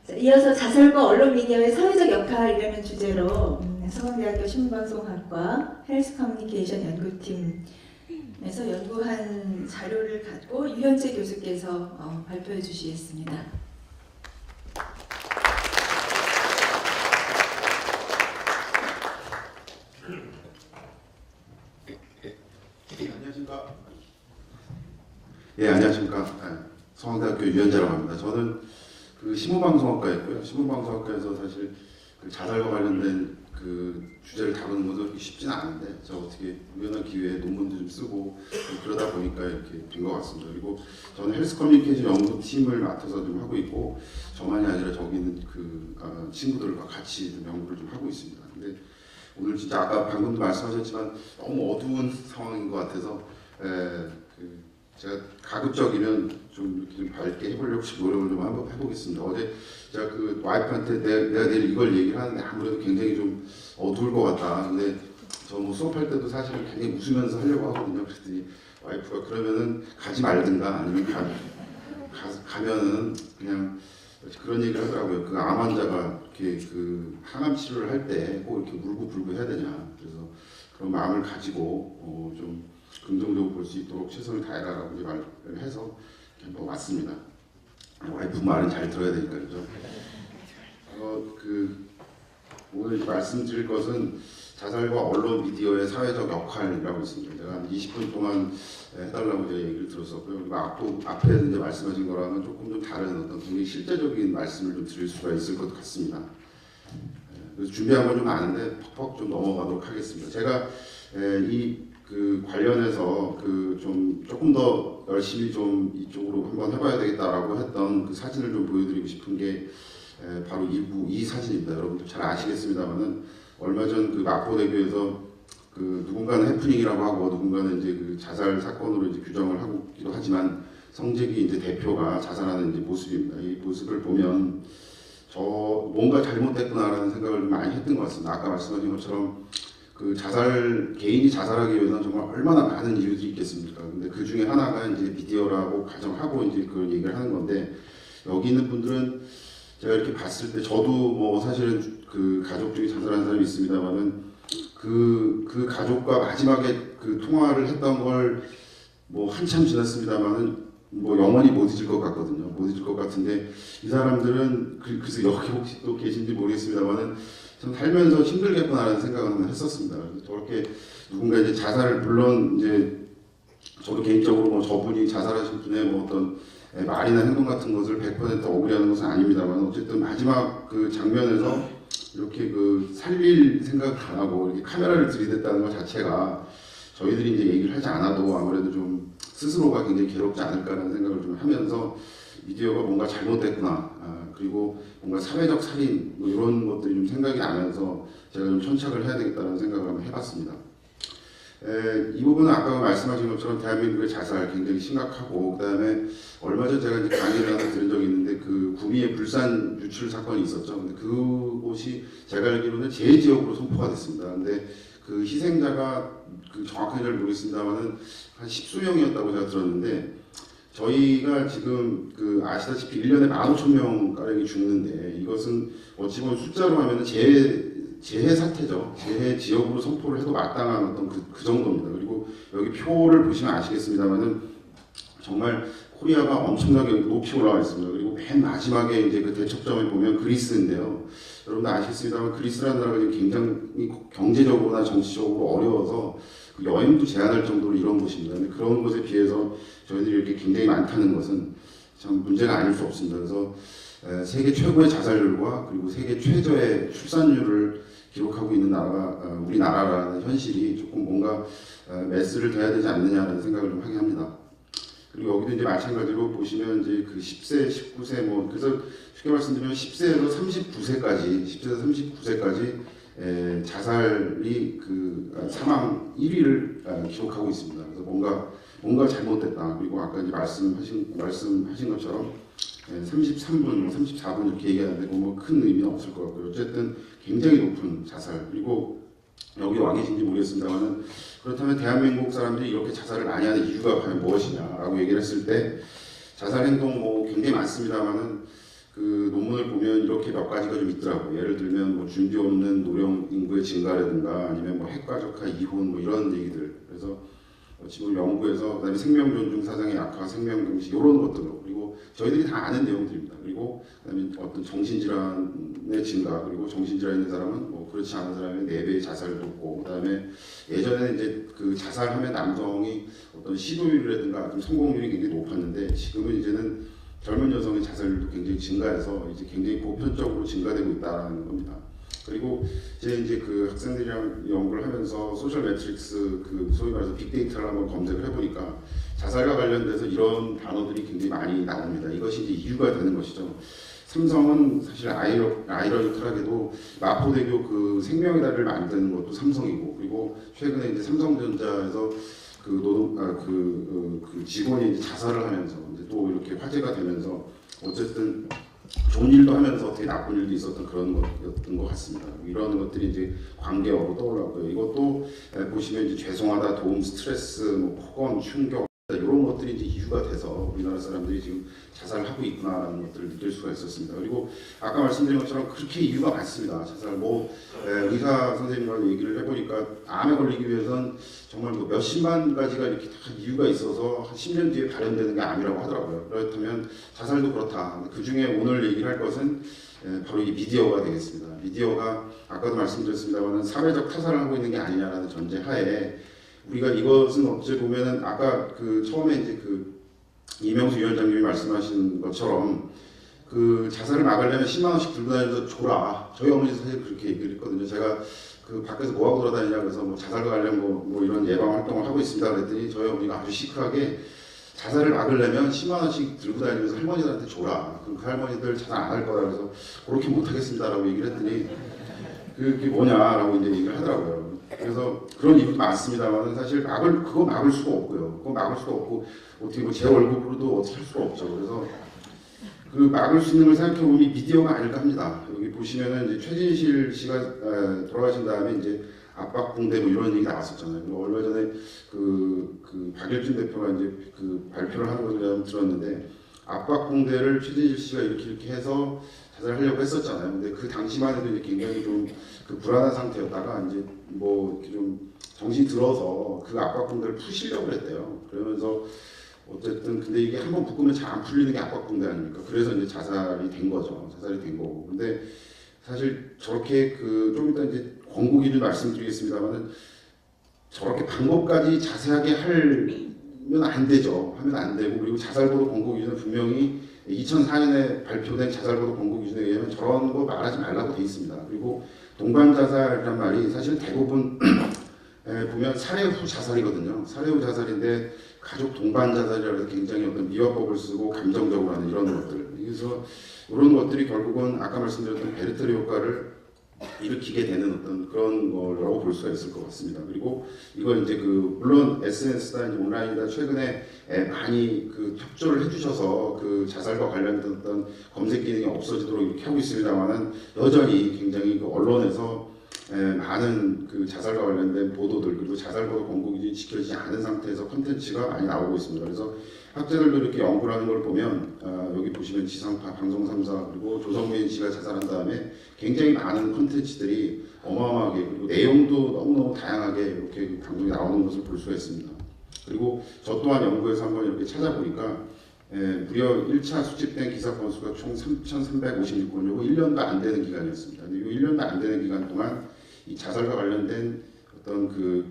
자, 이어서 자살과 언론 미디어의 사회적 역할이라는 주제로 서강대학교 신문방송학과 헬스 커뮤니케이션 연구팀에서 연구한 자료를 갖고 유현재 교수께서 발표해 주시겠습니다. 안녕하십니까. 예, 안녕하십니까. 서강대학교 유현재라고 합니다. 저는 그 신문방송학과였고요. 신문방송학과에서 사실 그 자살과 관련된 그 주제를 다루는 것도 그렇게 쉽지는 않은데 제가 어떻게 우연한 기회에 논문도 좀 쓰고 그러다 보니까 이렇게 된 것 같습니다. 그리고 저는 헬스 커뮤니케이션 연구팀을 맡아서 좀 하고 있고 저만이 아니라 저기 있는 그 친구들과 같이 좀 연구를 좀 하고 있습니다. 근데 오늘 진짜 아까 방금도 말씀하셨지만 너무 어두운 상황인 것 같아서 제가 가급적이면 좀 이렇게 좀 밝게 해보려고 노력을 좀 한번 해보겠습니다. 어제 제가 그 와이프한테 내가 내일 이걸 얘기를 하는데 아무래도 굉장히 좀 어두울 것 같다. 근데 저 뭐 수업할 때도 사실은 굉장히 웃으면서 하려고 하거든요. 그랬더니 와이프가 그러면은 가지 말든가 아니면 가면은 그냥 그런 얘기를 하더라고요. 그 암 환자가 이렇게 그 항암 치료를 할 때 꼭 이렇게 물고 불고 해야 되냐. 그래서 그런 마음을 가지고 좀 긍정적으로 볼 수 있도록 최선을 다해라라고 이제 말을 해서 한번 왔습니다. 와이프 말은 잘 들어야 되니까 그죠. 오늘 말씀드릴 것은 자살과 언론 미디어의 사회적 역할이라고 있습니다. 제가 한 20분 동안 해달라고 제가 얘기를 들었었고요. 그리고 앞에 이제 말씀하신 거랑은 조금 좀 다른 어떤 굉장히 실제적인 말씀을 좀 드릴 수가 있을 것 같습니다. 그래서 준비한 건 좀 많은데 퍽퍽 좀 넘어가도록 하겠습니다. 제가 그 관련해서 좀 조금 더 열심히 좀 이쪽으로 한번 해봐야 되겠다라고 했던 그 사진을 좀 보여드리고 싶은 게 바로 이 사진입니다. 여러분들 잘 아시겠습니다만은 얼마 전 그 마포대교에서 그 누군가는 해프닝이라고 하고 누군가는 이제 그 자살 사건으로 이제 규정을 하기도 하지만 성재기 이제 대표가 자살하는 이제 모습입니다. 이 모습을 보면 뭔가 잘못됐구나라는 생각을 많이 했던 것 같습니다. 아까 말씀하신 것처럼 그 개인이 자살하기 위해서는 정말 얼마나 많은 이유들이 있겠습니까? 근데 그 중에 하나가 이제 미디어라고 가정하고 이제 그런 얘기를 하는 건데 여기 있는 분들은 제가 이렇게 봤을 때 저도 뭐 사실은 그 가족 중에 자살한 사람이 있습니다만은 그 가족과 마지막에 그 통화를 했던 걸 뭐 한참 지났습니다만은 뭐 영원히 못 잊을 것 같거든요. 못 잊을 것 같은데 이 사람들은 그래서 여기 혹시 또 계신지 모르겠습니다만은 참 살면서 힘들겠구나라는 생각을 한번 했었습니다. 그래서 저렇게 누군가 이제 자살을 물론 이제 저도 개인적으로 뭐 저분이 자살하신 분의 뭐 어떤 말이나 행동 같은 것을 100% 억울해하는 것은 아닙니다만 어쨌든 마지막 그 장면에서 이렇게 그 살릴 생각을 안 하고 이렇게 카메라를 들이댔다는 것 자체가 저희들이 이제 얘기를 하지 않아도 아무래도 좀 스스로가 굉장히 괴롭지 않을까라는 생각을 좀 하면서 미디어가 뭔가 잘못됐구나 그리고 뭔가 사회적 살인 뭐 이런 것들이 좀 생각이 나면서 제가 좀 천착을 해야 되겠다는 생각을 한번 해봤습니다. 이 부분은 아까 말씀하신 것처럼 대한민국의 자살 굉장히 심각하고 그 다음에 얼마 전 제가 이제 강의를 하나 들은 적이 있는데 그 구미의 불산 유출 사건이 있었죠. 근데 그곳이 제가 알기로는 재해지역으로 선포가 됐습니다. 근데 그 희생자가 그 정확하게 잘 모르겠습니다만은 한 10수명이었다고 제가 들었는데 저희가 지금 그 아시다시피 1년에 15,000명 가량이 죽는데 이것은 어찌 보면 숫자로 하면은 재해 사태죠. 재해 지역으로 선포를 해도 마땅한 어떤 그 정도입니다. 그리고 여기 표를 보시면 아시겠습니다만은 정말 코리아가 엄청나게 높이 올라와 있습니다. 그리고 맨 마지막에 이제 그 대척점에 보면 그리스인데요. 여러분들 아시겠습니다만 그리스라는 나라가 굉장히 경제적으로나 정치적으로 어려워서 그 여행도 제한할 정도로 이런 곳입니다. 근데 그런 곳에 비해서 저희들이 이렇게 굉장히 많다는 것은 참 문제가 아닐 수 없습니다. 그래서 세계 최고의 자살률과 그리고 세계 최저의 출산율을 기록하고 있는 나라가 우리나라라는 현실이 조금 뭔가 메스를 둬야 되지 않느냐라는 생각을 좀 하게 합니다. 그리고 여기도 이제 마찬가지로 보시면 이제 그 10세, 19세 뭐 그래서 쉽게 말씀드리면 10세에서 39세까지 자살이 그 사망 1위를 기록하고 있습니다. 그래서 뭔가 잘못됐다. 그리고 아까 이제 말씀하신 것처럼 33분, 34분 이렇게 얘기하는데 뭐 큰 의미는 없을 것 같고요. 어쨌든 굉장히 높은 자살. 그리고 여기 와 계신지 모르겠습니다만은 그렇다면 대한민국 사람들이 이렇게 자살을 많이 하는 이유가 과연 무엇이냐라고 얘기를 했을 때 자살 행동 뭐 굉장히 많습니다만은 그 논문을 보면 이렇게 몇 가지가 좀 있더라고요. 예를 들면 뭐 준비 없는 노령 인구의 증가라든가 아니면 뭐 핵가족화 이혼 뭐 이런 얘기들. 그래서 지금 연구에서 그다음에 생명 존중 사상의 약화, 생명 경시 이런 것들로 그리고 저희들이 다 아는 내용들입니다. 그리고 그다음에 어떤 정신질환의 증가 그리고 정신질환 있는 사람은 뭐 그렇지 않은 사람의 4배의 자살을 돕고 그다음에 예전에는 이제 그 자살하면 남성이 어떤 시도율이라든가 좀 성공률이 굉장히 높았는데 지금은 이제는 젊은 여성의 자살률도 굉장히 증가해서 이제 굉장히 보편적으로 증가되고 있다는 겁니다. 그리고 이제 그 학생들이랑 연구를 하면서 소셜 매트릭스 그 소위 말해서 빅데이터를 한번 검색을 해보니까 자살과 관련돼서 이런 단어들이 굉장히 많이 나옵니다. 이것이 이제 이유가 되는 것이죠. 삼성은 사실 아이러니컬하게도 마포대교 그 생명의 다리를 만드는 것도 삼성이고 그리고 최근에 이제 삼성전자에서 그 노동 그 직원이 이제 자살을 하면서 이제 또 이렇게 화제가 되면서 어쨌든 좋은 일도 하면서 되게 나쁜 일도 있었던 그런 것이었던 것 같습니다. 이런 것들이 이제 관계어로 떠올랐고요. 이것도 보시면 이제 죄송하다, 도움, 스트레스, 뭐 폭언, 충격 이런 것들이 이제 이유가 돼서 우리나라 사람들이 지금 자살하고 있구나라는 것들을 느낄 수가 있었습니다. 그리고 아까 말씀드린 것처럼 그렇게 이유가 많습니다. 자살 뭐 의사 선생님과 얘기를 해보니까 암에 걸리기 위해서는 정말 뭐 몇십만 가지가 이렇게 다 이유가 있어서 한 10년 뒤에 발현되는 게 암이라고 하더라고요. 그렇다면 자살도 그렇다. 그 중에 오늘 얘기를 할 것은 바로 이 미디어가 되겠습니다. 미디어가 아까도 말씀드렸습니다만 사회적 타산을 하고 있는 게 아니냐라는 전제하에 우리가 이것은 어찌 보면은 아까 그 처음에 이제 그 이명수 위원장님이 말씀하신 것처럼 그 자살을 막으려면 10만 원씩 들고 다니면서 줘라. 저희 어머니도 사실 그렇게 얘기를 했거든요. 제가 그 밖에서 뭐 하고 돌아다니냐 그래서 뭐 자살과 관련 뭐 이런 예방 활동을 하고 있습니다. 그랬더니 저희 어머니가 아주 시크하게 자살을 막으려면 10만 원씩 들고 다니면서 할머니들한테 줘라. 그럼 그 할머니들 자살 안 할 거라 그래서 그렇게 못 하겠습니다라고 얘기를 했더니 그게 뭐냐라고 이제 얘기를 하더라고요. 그래서 그런 이유도 많습니다만 사실 그거 막을 수가 없고요. 그거 막을 수가 없고 어떻게 뭐 제 월급으로도 어떻게 할 수가 없죠. 그래서 그 막을 수 있는 걸 생각해 보면 미디어가 아닐까 합니다. 여기 보시면은 이제 최진실 씨가 돌아가신 다음에 이제 압박 붕대 뭐 이런 얘기 나왔었잖아요. 그리고 얼마 전에 그 박일준 대표가 이제 그 발표를 하는 것을 제가 들었는데 압박 붕대를 최진실 씨가 이렇게 해서 자살하려고 했었잖아요. 근데 그 당시만 해도 이제 굉장히 좀 그 불안한 상태였다가 이제 뭐 이렇게 좀 정신이 들어서 그 압박 붕대를 푸시려고 했대요. 그러면서 어쨌든 근데 이게 한번 묶으면 잘 안 풀리는 게 압박 붕대 아닙니까? 그래서 이제 자살이 된 거죠. 자살이 된 거고. 근데 사실 저렇게 그 좀 이따 이제 권고기를 말씀드리겠습니다만은 저렇게 방법까지 자세하게 하면 안 되죠. 하면 안 되고 그리고 자살보도 권고 기준은 분명히 2004년에 발표된 자살보도 권고 기준에 의하면 저런 거 말하지 말라고 돼 있습니다. 그리고 동반 자살이란 말이 사실 대부분 보면 살해 후 자살이거든요. 살해 후 자살인데 가족 동반 자살이라고 해서 굉장히 어떤 미화법을 쓰고 감정적으로 하는 이런 것들. 그래서 이런 것들이 결국은 아까 말씀드렸던 베르테르 효과를 일으키게 되는 어떤 그런 거라고 볼 수가 있을 것 같습니다. 그리고 이건 이제 그 물론 SNS다 이제 온라인이다 최근에 많이 그 협조를 해주셔서 그 자살과 관련된 어떤 검색 기능이 없어지도록 이렇게 하고 있습니다만은 여전히 굉장히 그 언론에서 많은 그 자살과 관련된 보도들 그리고 자살보도 권고 기준이 지켜지지 않은 상태에서 콘텐츠가 많이 나오고 있습니다. 그래서 학자들도 이렇게 연구를 하는 걸 보면 여기 보시면 지상파, 방송 3사 그리고 조성민 씨가 자살한 다음에 굉장히 많은 콘텐츠들이 어마어마하게 그리고 내용도 너무너무 다양하게 이렇게 방송이 나오는 것을 볼 수가 있습니다. 그리고 저 또한 연구에서 한번 이렇게 찾아보니까 무려 1차 수집된 기사 건수가 총 3,356건, 이거 1년도 안 되는 기간이었습니다. 근데 이 1년도 안 되는 기간 동안 이 자살과 관련된 어떤 그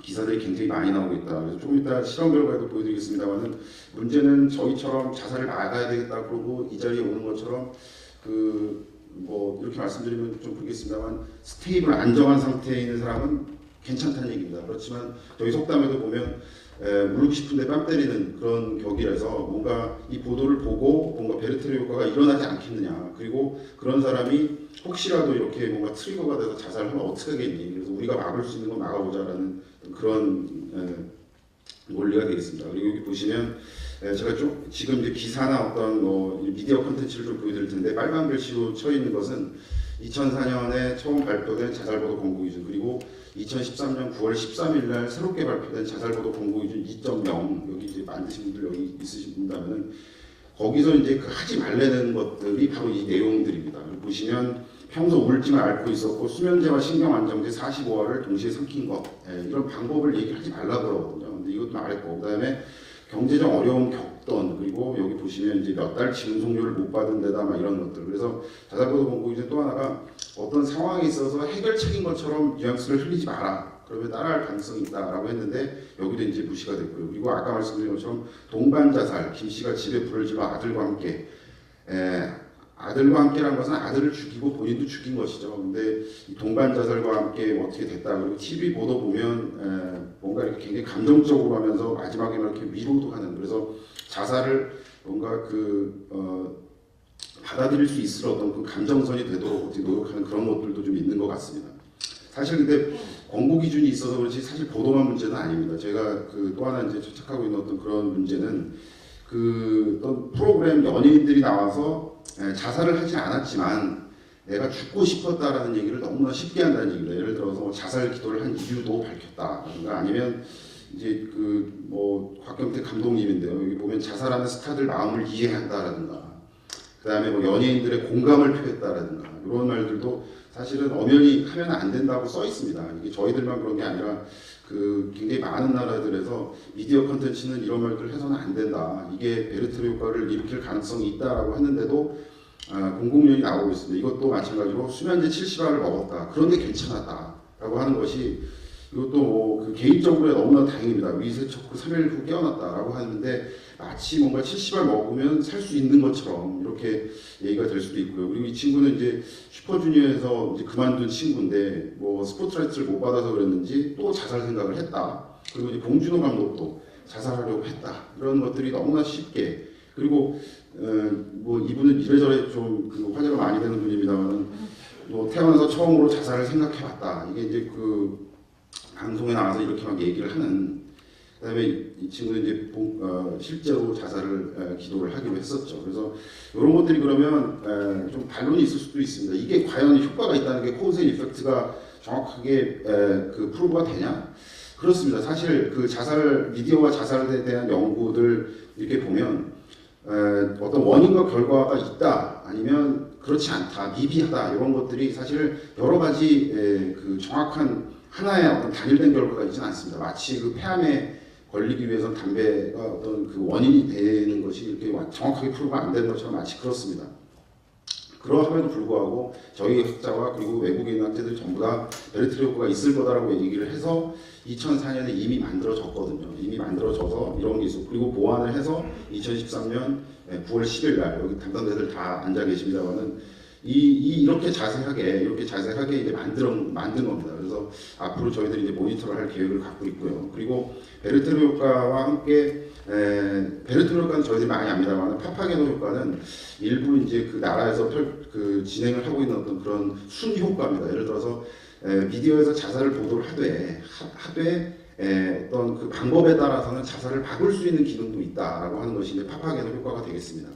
기사들이 굉장히 많이 나오고 있다. 그래서 조금 이따 실험 결과도 보여드리겠습니다만은 문제는 저희처럼 자살을 막아야 되겠다 그러고 이 자리에 오는 것처럼 그 뭐 이렇게 말씀드리면 좀 그렇겠습니다만 스테이블 안정한 상태에 있는 사람은 괜찮다는 얘기입니다. 그렇지만 저희 속담에도 보면 물고 싶은데 뺨 때리는 그런 격이라서 뭔가 이 보도를 보고 뭔가 베르테르 효과가 일어나지 않겠느냐. 그리고 그런 사람이 혹시라도 이렇게 뭔가 트리거가 돼서 자살하면 어떻게 하겠니. 그래서 우리가 막을 수 있는 건 막아보자라는 그런 논리가 되겠습니다. 그리고 여기 보시면 제가 좀 지금 이제 기사나 어떤 뭐 미디어 콘텐츠를 좀 보여드릴 텐데 빨간 글씨로 쳐 있는 것은 2004년에 처음 발표된 자살보도 권고 기준 그리고 2013년 9월 13일 날 새롭게 발표된 자살보도 권고 기준 2.0 여기 이제 만드신 분들 여기 있으신 분다면은 거기서 이제 그 하지 말라는 것들이 바로 이 내용들입니다. 보시면 평소 우울증을 앓고 있었고 수면제와 신경안정제 45알을 동시에 삼킨 것, 이런 방법을 얘기를 하지 말라 그러거든요. 근데 이것도 말했고, 그다음에 경제적 어려움 겪던, 그리고 여기 보시면 이제 몇 달치 운송료를 못 받은 데다 막 이런 것들. 그래서 자살보도 본고 이제 또 하나가 어떤 상황에 있어서 해결책인 것처럼 뉘앙스를 흘리지 마라. 그러면 따라할 가능성이 있다라고 했는데 여기도 이제 무시가 됐고요. 그리고 아까 말씀드린 것처럼 동반 자살, 김 씨가 집에 불을 질러 아들과 함께, 아들과 함께라는 것은 아들을 죽이고 본인도 죽인 것이죠. 근데 이 동반 자살과 함께 어떻게 됐다. 그리고 TV 보도 보면 뭔가 이렇게 굉장히 감정적으로 하면서 마지막에 이렇게 위로도 하는. 그래서 자살을 뭔가 받아들일 수 있을 어떤 그 감정선이 되도록 어떻게 노력하는 그런 것들도 좀 있는 것 같습니다. 사실 근데 권고 기준이 있어서 그렇지 사실 보도만 문제는 아닙니다. 제가 또 하나 이제 처착하고 있는 어떤 그런 문제는 어떤 프로그램 연예인들이 나와서 자살을 하지 않았지만 내가 죽고 싶었다라는 얘기를 너무나 쉽게 한다는 얘기입니다. 예를 들어서 자살 기도를 한 이유도 밝혔다든가 아니면 이제 곽경태 감독님인데요. 여기 보면 자살하는 스타들 마음을 이해한다라든가 그다음에 연예인들의 공감을 표했다라든가 이런 말들도 사실은 엄연히 하면 안 된다고 써 있습니다. 이게 저희들만 그런 게 아니라 굉장히 많은 나라들에서 미디어 컨텐츠는 이런 말들을 해서는 안 된다. 이게 베르테르 효과를 일으킬 가능성이 있다라고 했는데도 공공연히 나오고 있습니다. 이것도 마찬가지로 수면제 70알을 먹었다. 그런데 괜찮았다라고 하는 것이 이것도 개인적으로 너무나 다행입니다. 위세 척후 3일 후 깨어났다라고 하는데 마치 뭔가 70알 먹으면 살 수 있는 것처럼 이렇게 얘기가 될 수도 있고요. 그리고 이 친구는 이제 슈퍼주니어에서 이제 그만둔 친구인데 스포트라이트를 못 받아서 그랬는지 또 자살 생각을 했다. 그리고 이제 봉준호 감독도 자살하려고 했다. 이런 것들이 너무나 쉽게 그리고 이분은 이래저래 좀 화제가 많이 되는 분입니다만은 태어나서 처음으로 자살을 생각해봤다. 이게 이제 방송에 나와서 이렇게 막 얘기를 하는. 그다음에 이 친구는 이제 실제로 자살을 기도를 하기로 했었죠. 그래서 이런 것들이 그러면 좀 반론이 있을 수도 있습니다. 이게 과연 효과가 있다는 게 코우스 앤 이펙트가 정확하게 프루브가 되냐? 그렇습니다. 사실 자살 미디어와 자살에 대한 연구들 이렇게 보면 어떤 원인과 결과가 있다 아니면 그렇지 않다 미비하다 이런 것들이 사실 여러 가지 정확한 하나의 어떤 단일된 결과가 있지는 않습니다. 마치 폐암에 걸리기 위해서 담배가 어떤 원인이 되는 것이 이렇게 정확하게 프로가 안 되는 것처럼 마치 그렇습니다. 그러함에도 불구하고 저희 학자와 그리고 외국인 학자들 전부 다 베르테르 효과가 있을 거다라고 얘기를 해서 2004년에 이미 만들어졌거든요. 이미 만들어져서 이런 게 있었고 그리고 보완을 해서 2013년 9월 10일 날 여기 담당자들 다 앉아 계십니다만은 이렇게 자세하게 이제 만든 겁니다. 그래서 앞으로 저희들이 이제 모니터를 할 계획을 갖고 있고요. 그리고 베르테르 효과와 함께 베르테르 효과는 저희들이 많이 압니다만 파파게노 효과는 일부 이제 나라에서 진행을 하고 있는 어떤 그런 순 효과입니다. 예를 들어서 미디어에서 자살을 보도를 하되 어떤 방법에 따라서는 자살을 막을 수 있는 기능도 있다라고 하는 것이 이제 파파게노 효과가 되겠습니다.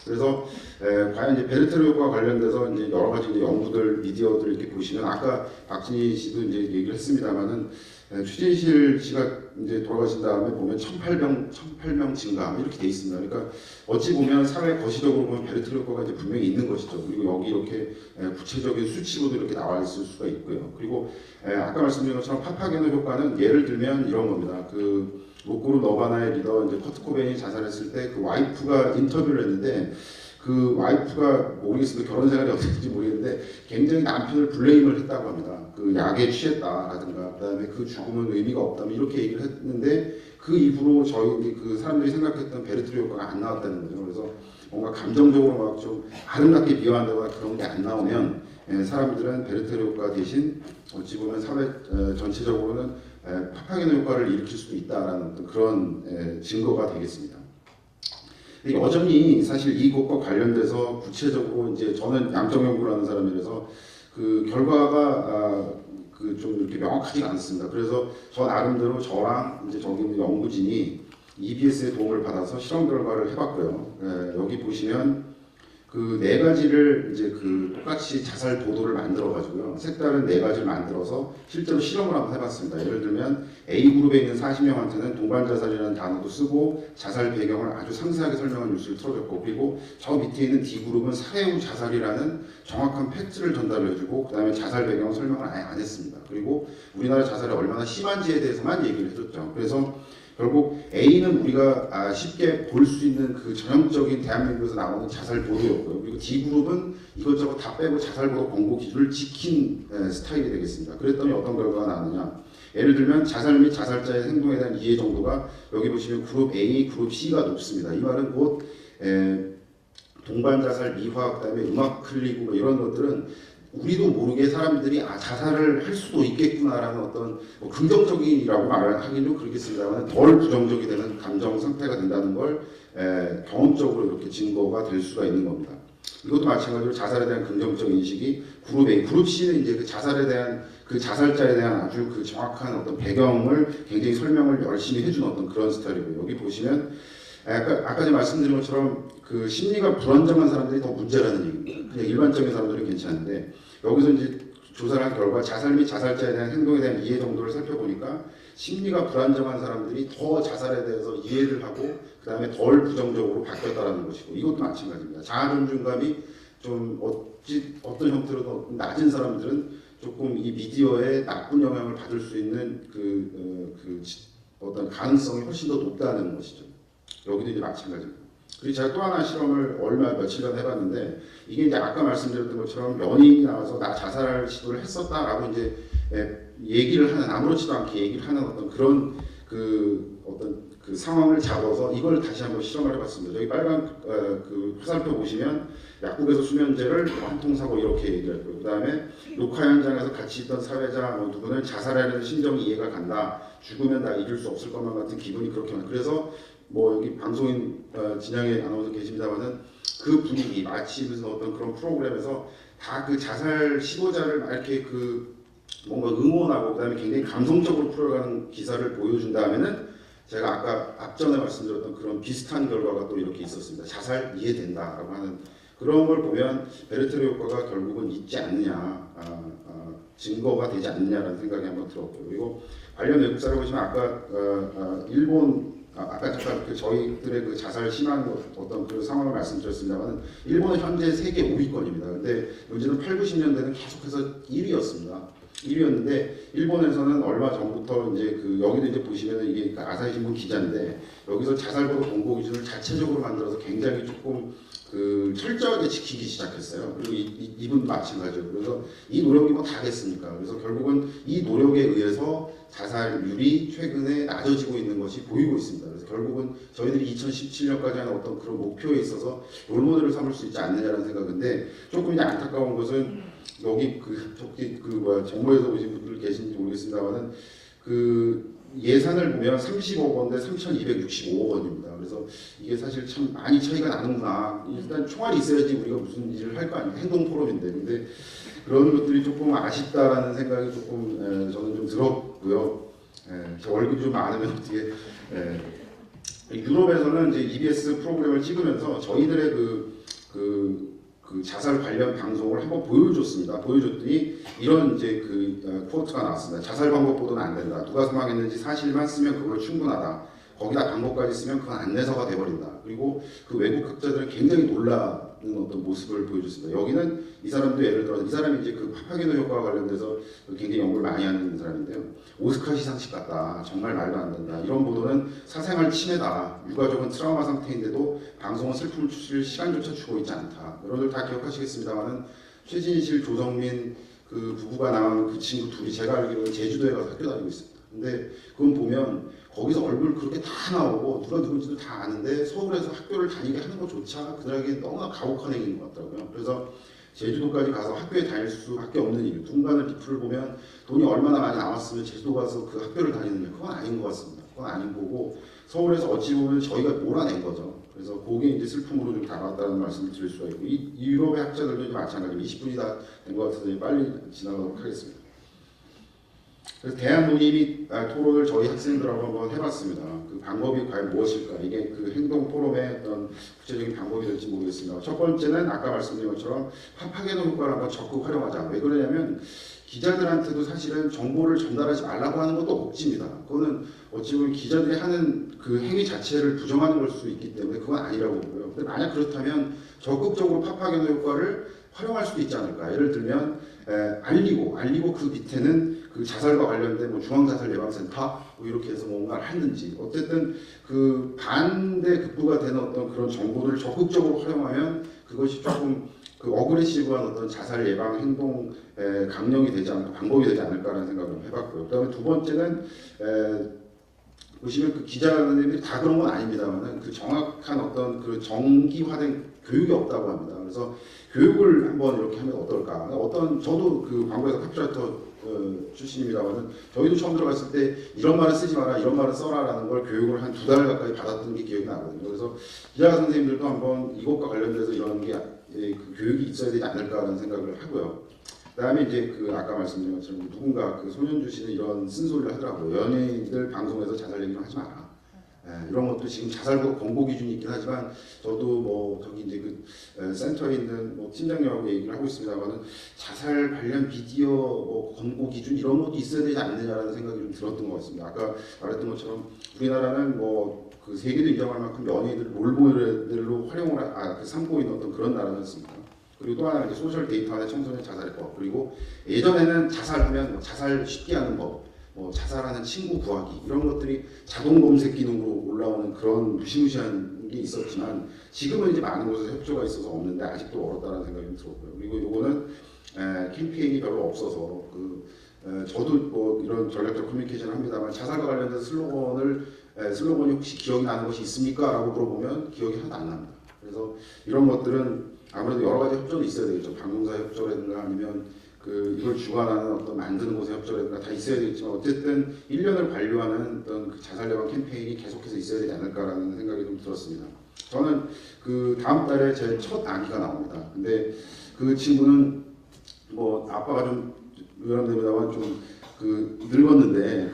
그래서 과연 이제 베르테르 효과와 관련돼서 이제 여러 가지 이제 연구들, 미디어들 이렇게 보시면 아까 박진희 씨도 이제 얘기를 했습니다만은 최진실 씨가 이제 돌아가신 다음에 보면 1,008명 증가 이렇게 돼 있습니다. 그러니까 어찌 보면 사회 거시적으로 보면 베르테르 효과가 이제 분명히 있는 것이죠. 그리고 여기 이렇게 구체적인 수치로도 이렇게 나와 있을 수가 있고요. 그리고 아까 말씀드린 것처럼 파파게노 효과는 예를 들면 이런 겁니다. 로꼬르 너바나의 리더 이제 커트 코베인이 자살했을 때 와이프가 인터뷰를 했는데 와이프가 모르겠습니다. 결혼 생활이 어땠는지 모르겠는데 굉장히 남편을 블레임을 했다고 합니다. 약에 취했다라든가 그다음에 죽음은 의미가 없다 이렇게 얘기를 했는데 그 이후로 저희 사람들이 생각했던 베르테르 효과가 안 나왔다는 거죠. 그래서 뭔가 감정적으로 막 좀 아름답게 비화한다거나 그런 게 안 나오면 사람들은 베르테르 효과 대신 어찌 보면 사회 전체적으로는 파파게노 효과를 일으킬 수도 있다라는 그런 증거가 되겠습니다. 여전히 사실 이것과 관련돼서 구체적으로 이제 저는 양적 연구를 하는 사람이라서 결과가 좀 이렇게 명확하지가 않습니다. 그래서 저 나름대로 저랑 이제 저기 있는 연구진이 EBS의 도움을 받아서 실험 결과를 해봤고요. 여기 보시면 그 네 가지를 이제 그 똑같이 자살 보도를 만들어 가지고요. 색다른 네 가지를 만들어서 실제로 실험을 한번 해봤습니다. 예를 들면 A 그룹에 있는 40명한테는 동반 자살이라는 단어도 쓰고 자살 배경을 아주 상세하게 설명한 뉴스를 틀어줬고, 그리고 저 밑에 있는 D 그룹은 살해 후 자살이라는 정확한 팩트를 전달해주고 그다음에 자살 배경을 설명을 아예 안 했습니다. 그리고 우리나라 자살이 얼마나 심한지에 대해서만 얘기를 해줬죠. 그래서 결국 A는 우리가 쉽게 볼 수 있는 그 전형적인 대한민국에서 나오는 자살 보도였고요. 그리고 D그룹은 이것저것 다 빼고 자살 보도 권고 기준을 지킨 스타일이 되겠습니다. 그랬더니 어떤 결과가 나왔느냐. 예를 들면 자살 및 자살자의 행동에 대한 이해 정도가 여기 보시면 그룹 A, 그룹 C가 높습니다. 이 말은 곧 동반 자살 미화, 그다음에 음악 클리고 뭐 이런 것들은 우리도 모르게 사람들이 자살을 할 수도 있겠구나라는 어떤 뭐 긍정적이라고 말을 하긴 좀 그렇겠습니다만 덜 부정적이 되는 감정 상태가 된다는 걸 경험적으로 이렇게 증거가 될 수가 있는 겁니다. 이것도 마찬가지로 자살에 대한 긍정적 인식이 그룹 A, 그룹 C는 이제 그 자살에 대한 그 자살자에 대한 아주 그 정확한 어떤 배경을 굉장히 설명을 열심히 해준 어떤 그런 스타일이고요. 여기 보시면 아까 제가 말씀드린 것처럼 그 심리가 불안정한 사람들이 더 문제라는 얘기입니다. 그냥 일반적인 사람들은 괜찮은데 여기서 이제 조사를 한 결과 자살 및 자살자에 대한 행동에 대한 이해 정도를 살펴보니까 심리가 불안정한 사람들이 더 자살에 대해서 이해를 하고 그 다음에 덜 부정적으로 바뀌었다라는 것이고, 이것도 마찬가지입니다. 자아 존중감이 좀 어떤 형태로든 낮은 사람들은 조금 이 미디어에 나쁜 영향을 받을 수 있는 어떤 가능성이 훨씬 더 높다는 것이죠. 여기도 이제 마찬가지고. 그리고 제가 또 하나 실험을 며칠 전에 해봤는데, 이게 이제 아까 말씀드렸던 것처럼 연예인이 나와서 나 자살할 시도를 했었다라고 이제 얘기를 하는, 아무렇지도 않게 얘기를 하는 어떤 그런 그 상황을 잡아서 이걸 다시 한번 실험을 해봤습니다. 여기 빨간 그 화살표 보시면 약국에서 수면제를 한 통 사고 이렇게 얘기를 했고요. 그 다음에 녹화 현장에서 같이 있던 사회자 누구는 자살하려는 심정이 이해가 간다. 죽으면 나 잊을 수 없을 것만 같은 기분이 그렇게 많다. 그래서 뭐 여기 방송인 진양의 아나운서 계십니다만은 그 분위기 마치 무슨 어떤 그런 프로그램에서 다 그 자살 시도자를 막 이렇게 그 뭔가 응원하고 그다음에 굉장히 감성적으로 풀어가는 기사를 보여준 다음에는 제가 아까 앞전에 말씀드렸던 그런 비슷한 결과가 또 이렇게 있었습니다. 자살 이해된다라고 하는 그런 걸 보면 베르테르 효과가 결국은 있지 않느냐, 증거가 되지 않느냐라는 생각이 한번 들었고요. 그리고 관련 외국사를 보시면 아까 일본 아까 잠깐 그 저희들의 그 자살 심한 어떤 그 상황을 말씀드렸습니다만 일본은 현재 세계 5위권입니다. 근데 문제는 8, 90년대는 계속해서 1위였습니다. 1위였는데 일본에서는 얼마 전부터 이제 그 여기도 이제 보시면 이게 아사히 신문 기자인데 여기서 자살보도 권고 기준을 자체적으로 만들어서 굉장히 조금 그 철저하게 지키기 시작했어요. 그리고 이분도 마찬가지로. 그래서 이 노력이 뭐 다겠습니까? 그래서 결국은 이 노력에 의해서 자살률이 최근에 낮아지고 있는 것이 보이고 있습니다. 그래서 결국은 저희들이 2017년까지 하는 어떤 그런 목표에 있어서 롤모델을 삼을 수 있지 않느냐라는 생각인데, 조금 이제 안타까운 것은 여기 정부에서 오신 분들 계신지 모르겠습니다만은 그 예산을 보면 30억 원대 3,265억 원입니다. 그래서 이게 사실 참 많이 차이가 나는구나. 일단 총알이 있어야지 우리가 무슨 일을 할 거 아닙니까? 행동 포럼인데. 근데 그런 것들이 조금 아쉽다라는 생각이 조금 저는 좀 들었고요. 제 월급이 좀 많으면 어떻게 유럽에서는 이제 EBS 프로그램을 찍으면서 저희들의 그 자살 관련 방송을 한번 보여줬습니다. 보여줬더니 이런 이제 쿼트가 나왔습니다. 자살 방법 보도는 안 된다. 누가 사망했는지 사실만 쓰면 그걸로 충분하다. 거기다 방법까지 쓰면 그건 안내서가 돼버린다. 그리고 그 외국 학자들은 굉장히 놀라는 어떤 모습을 보여줬습니다. 여기는 이 사람도 예를 들어 이 사람이 이제 그 파파게노 효과와 관련돼서 굉장히 연구를 많이 하는 사람인데요. 오스카 시상식 같다. 정말 말도 안 된다. 이런 보도는 사생활 침해다. 유가족은 트라우마 상태인데도 방송은 슬픔을 추스릴 시간조차 주고 있지 않다. 여러분들 다 기억하시겠습니다만은 최진실, 조성민 그 부부가 나온 그 친구 둘이 제가 알기로는 제주도에 가서 학교 다니고 있습니다. 근데 그건 보면 거기서 얼굴 그렇게 다 나오고 누가 누군지도 다 아는데 서울에서 학교를 다니게 하는 것조차 그들에게 너무나 가혹한 행위인 것 같더라고요. 그래서 제주도까지 가서 학교에 다닐 수밖에 없는 이유, 누군가는 리플을 보면 돈이 얼마나 많이 나왔으면 제주도 가서 그 학교를 다니느냐, 그건 아닌 것 같습니다. 그건 아닌 거고 서울에서 어찌 보면 저희가 몰아낸 거죠. 그래서 그게 이제 슬픔으로 좀 다가왔다는 말씀을 드릴 수가 있고, 이 유럽의 학자들도 이제 마찬가지로 20분이 다 된 것 같아서 빨리 지나가도록 하겠습니다. 그래서 대안 논의 토론을 저희 학생들하고 한번 해봤습니다. 그 방법이 과연 무엇일까? 이게 그 행동 포럼의 어떤 구체적인 방법이 될지 모르겠습니다. 첫 번째는 아까 말씀드린 것처럼 파파게노 효과를 한번 적극 활용하자. 왜 그러냐면 기자들한테도 사실은 정보를 전달하지 말라고 하는 것도 억지입니다. 그거는 어찌 보면 기자들이 하는 그 행위 자체를 부정하는 걸 수 있기 때문에 그건 아니라고 보고요. 근데 만약 그렇다면 적극적으로 파파게노 효과를 활용할 수도 있지 않을까. 예를 들면 알리고 그 밑에는 그 자살과 관련된 뭐 중앙자살예방센터 뭐 이렇게 해서 뭔가를 했는지 어쨌든 그 반대 급부가 되는 어떤 그런 정보를 적극적으로 활용하면 그것이 조금 그 어그레시브한 어떤 자살 예방 행동 강령이 되지 않을까 방법이 되지 않을까라는 생각을 해봤고요. 그다음에 두 번째는 보시면 그 기자들이 다 그런 건 아닙니다만은 그 정확한 어떤 그 정기화된 교육이 없다고 합니다. 그래서 교육을 한번 이렇게 하면 어떨까? 저도 그 광고에서 카피라이터 출신입니다만은 저희도 처음 들어갔을 때 이런 말은 쓰지 마라, 이런 말은 써라라는 걸 교육을 한 2달 가까이 받았던 게 기억이 나거든요. 그래서 기자 선생님들도 한번 이것과 관련돼서 이런 게 그 교육이 있어야 되지 않을까라는 생각을 하고요. 그다음에 이제 그 아까 말씀드린 것처럼 누군가 그 손현주 씨는 이런 쓴소리를 하더라고요. 연예인들 방송에서 자살 얘기를 하지 마라. 이런 것도 지금 자살법 권고 기준이 있긴 하지만 저도 뭐 저기 이제 그 센터에 있는 뭐 팀장님하고 얘기를 하고 있습니다만은 자살 관련 비디오 뭐 권고 기준 이런 것도 있어야 되지 않느냐라는 생각이 좀 들었던 것 같습니다. 아까 말했던 것처럼 우리나라는 뭐 그 세계도 인정할 만큼 연예인들 롤모델로 활용을 삼고 있는 어떤 그런 나라지 않습니까? 그리고 또 하나 이제 소셜 데이터의 청소년 자살법 그리고 예전에는 자살하면 뭐 자살 쉽게 하는 법 뭐 자살하는 친구 구하기 이런 것들이 자동 검색 기능으로 올라오는 그런 무시무시한 게 있었지만 지금은 이제 많은 곳에서 협조가 있어서 없는데 아직도 어렵다는 생각이 좀 들었고요. 그리고 이거는 캠페인이 별로 없어서 저도 뭐 이런 전략적 커뮤니케이션을 합니다만 자살과 관련된 슬로건이 혹시 기억이 나는 것이 있습니까? 라고 물어보면 기억이 하나도 안 납니다. 그래서 이런 것들은 아무래도 여러 가지 협조도 있어야 되겠죠. 방송사 협조라든가 아니면 이걸 주관하는 어떤 만드는 곳의 협조라든가 다 있어야 되겠지만 어쨌든 1년을 관료하는 어떤 그 자살 예방 캠페인이 계속해서 있어야 되지 않을까라는 생각이 좀 들었습니다. 저는 그 다음 달에 제 첫 아기가 나옵니다. 근데 그 친구는 뭐 아빠가 좀 유감됩니다만 좀 늙었는데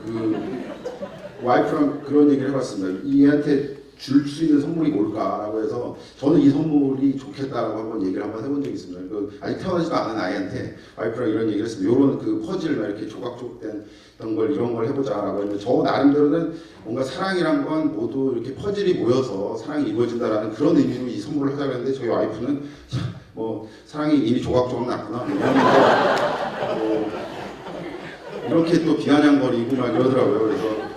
와이프랑 그런 얘기를 해봤습니다. 이 애한테 줄 수 있는 선물이 뭘까라고 해서 저는 이 선물이 좋겠다라고 한번 얘기를 한번 해본 적이 있습니다. 아직 태어나지도 않은 아이한테 와이프랑 이런 얘기를 했습니다. 이런 그 퍼즐 이렇게 조각조각된 걸 이런 걸 해보자라고 했는데 저 나름대로는 뭔가 사랑이란 건 모두 이렇게 퍼즐이 모여서 사랑이 이루어진다라는 그런 의미로 이 선물을 하자고 했는데 저희 와이프는 뭐 사랑이 이미 조각조각 났구나 뭐 이렇게 또 비아냥거리고 막 이러더라고요. 그래서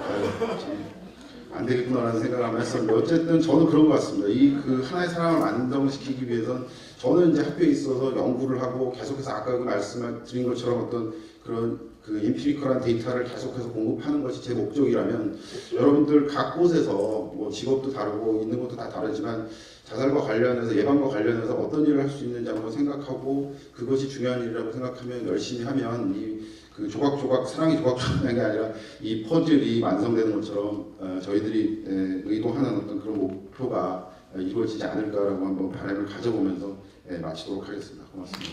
안 되겠구나라는 생각을 한번 했었는데 어쨌든 저는 그런 것 같습니다. 그 하나의 사람을 안정시키기 위해선 저는 이제 학교에 있어서 연구를 하고 계속해서 아까 말씀드린 것처럼 어떤 그런 그 인피리컬한 데이터를 계속해서 공급하는 것이 제 목적이라면 여러분들 각 곳에서 뭐 직업도 다르고 있는 것도 다 다르지만 자살과 관련해서 예방과 관련해서 어떤 일을 할 수 있는지 한번 생각하고 그것이 중요한 일이라고 생각하면 열심히 하면 그 조각조각 사랑이 조각조각한 게 아니라 이 퍼즐이 완성되는 것처럼 저희들이 의도하는 어떤 그런 목표가 이루어지지 않을까라고 한번 바람을 가져보면서 마치도록 하겠습니다. 고맙습니다.